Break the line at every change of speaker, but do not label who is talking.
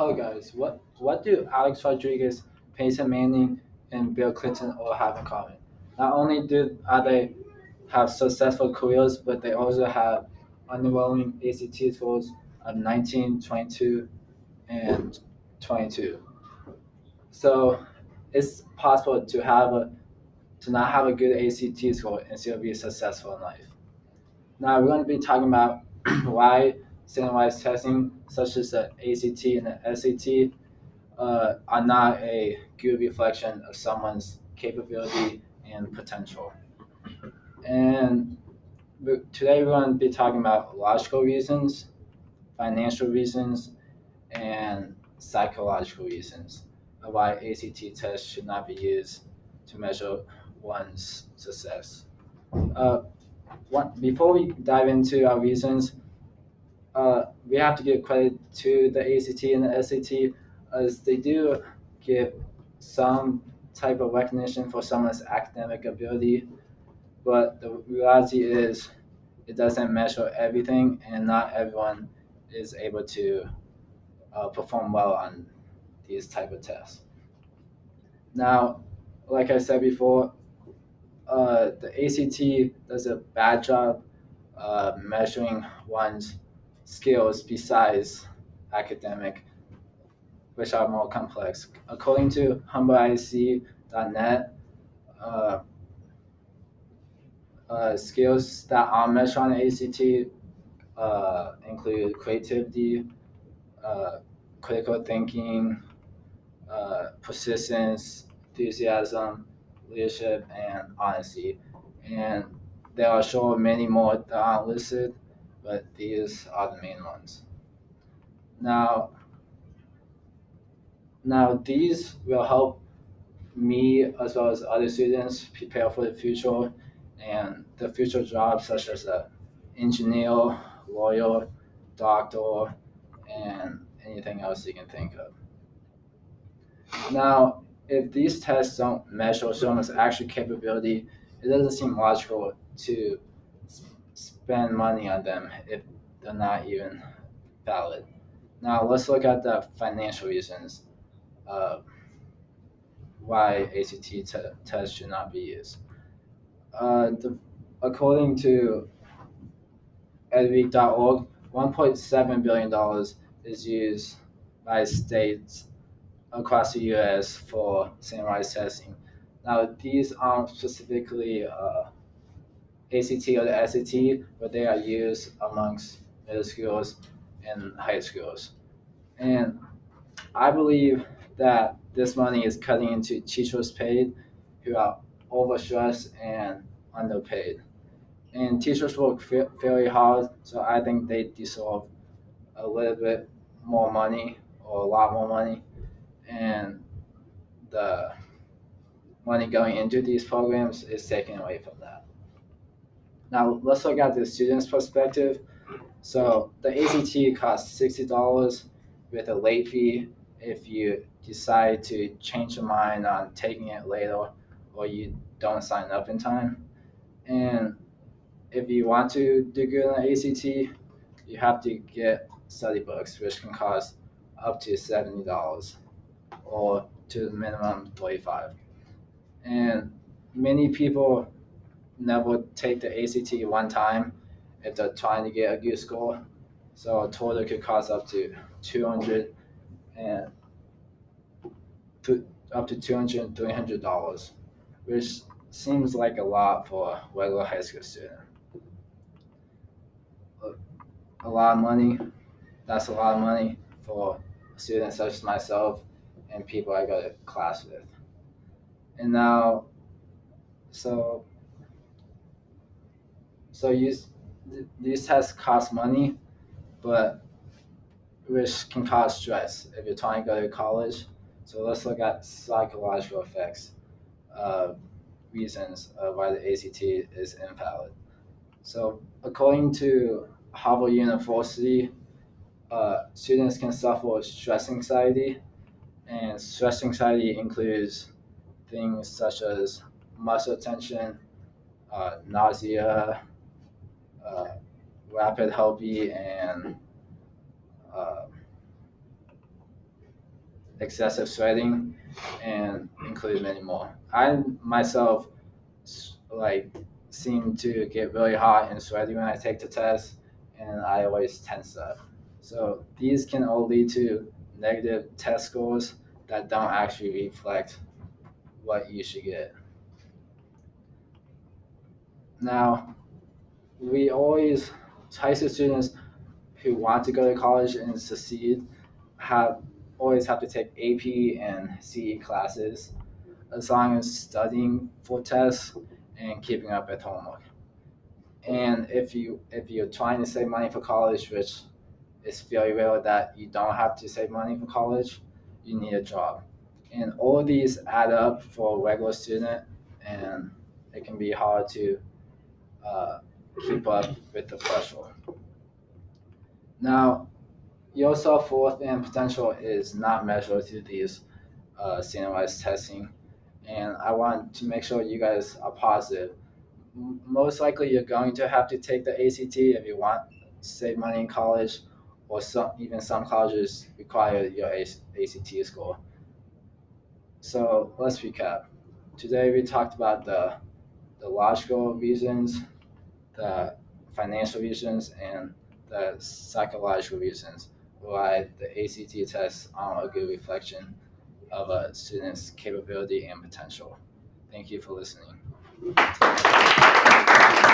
Hello guys, what do Alex Rodriguez, Peyton Manning, and Bill Clinton all have in common? Not only do are they have successful careers, but they also have underwhelming ACT scores of 19, 22, and 22. So it's possible to not have a good ACT score and still be successful in life. Now we're going to be talking about why standardized testing, such as the ACT and the SAT, are not a good reflection of someone's capability and potential. And today we're going to be talking about logical reasons, financial reasons, and psychological reasons of why ACT tests should not be used to measure one's success. Uh, Before we dive into our reasons, we have to give credit to the ACT and the SAT as they do give some type of recognition for someone's academic ability, but the reality is it doesn't measure everything, and not everyone is able to perform well on these type of tests. Now, like I said before, the ACT does a bad job measuring one's skills besides academic, which are more complex. According to humbleic.net, uh, skills that are measured on the ACT include creativity, uh, critical thinking, persistence, enthusiasm, leadership, and honesty. And there are sure many more that aren't listed, but these are the main ones. Now, now these will help me as well as other students prepare for the future and the future jobs such as a engineer, lawyer, doctor, and anything else you can think of. Now, if these tests don't measure someone's actual capability, it doesn't seem logical to spend money on them if they're not even valid. Now, let's look at the financial reasons uh, why tests should not be used. According to edweek.org, $1.7 billion is used by states across the US for standardized testing. Now, these aren't specifically ACT or the SAT, but they are used amongst middle schools and high schools. And I believe that this money is cutting into teachers' paid who are overstressed and underpaid. And teachers work fairly hard, so I think they deserve a little bit more money or a lot more money. And the money going into these programs is taken away from that. Now let's look at the student's perspective. So the ACT costs $60 with a late fee if you decide to change your mind on taking it later or you don't sign up in time. And if you want to do good on the ACT, you have to get study books, which can cost up to $70 or to the minimum 35. And many people never take the ACT one time if they're trying to get a good score. So a total could cost up to 200 and up to 200 and $300, which seems like a lot for a regular high school student. A lot of money. That's a lot of money for students such as myself and people I go to class with. And now, so so these tests cost money, but which can cause stress if you're trying to go to college. So let's look at psychological effects, uh, reasons why the ACT is invalid. So according to Harvard University, students can suffer stress anxiety, and stress anxiety includes things such as muscle tension, nausea, uh, rapid heartbeat, and uh, excessive sweating, and include many more. I myself like seem to get really hot and sweaty when I take the test, and I always tense up. So these can all lead to negative test scores that don't actually reflect what you should get. Now, we always, high school students who want to go to college and succeed have always have to take AP and CE classes as long as studying for tests and keeping up with homework. And if you're trying to save money for college, which is very rare that you don't have to save money for college, you need a job. And all of these add up for a regular student, and it can be hard to uh, keep up with the pressure. Now, your self worth and potential is not measured through these standardized testing, and I want to make sure you guys are positive. Most likely, you're going to have to take the ACT if you want to save money in college, or even some colleges require your ACT score. So let's recap. Today we talked about the logical reasons, the financial reasons, and the psychological reasons why the ACT tests are a good reflection of a student's capability and potential. Thank you for listening.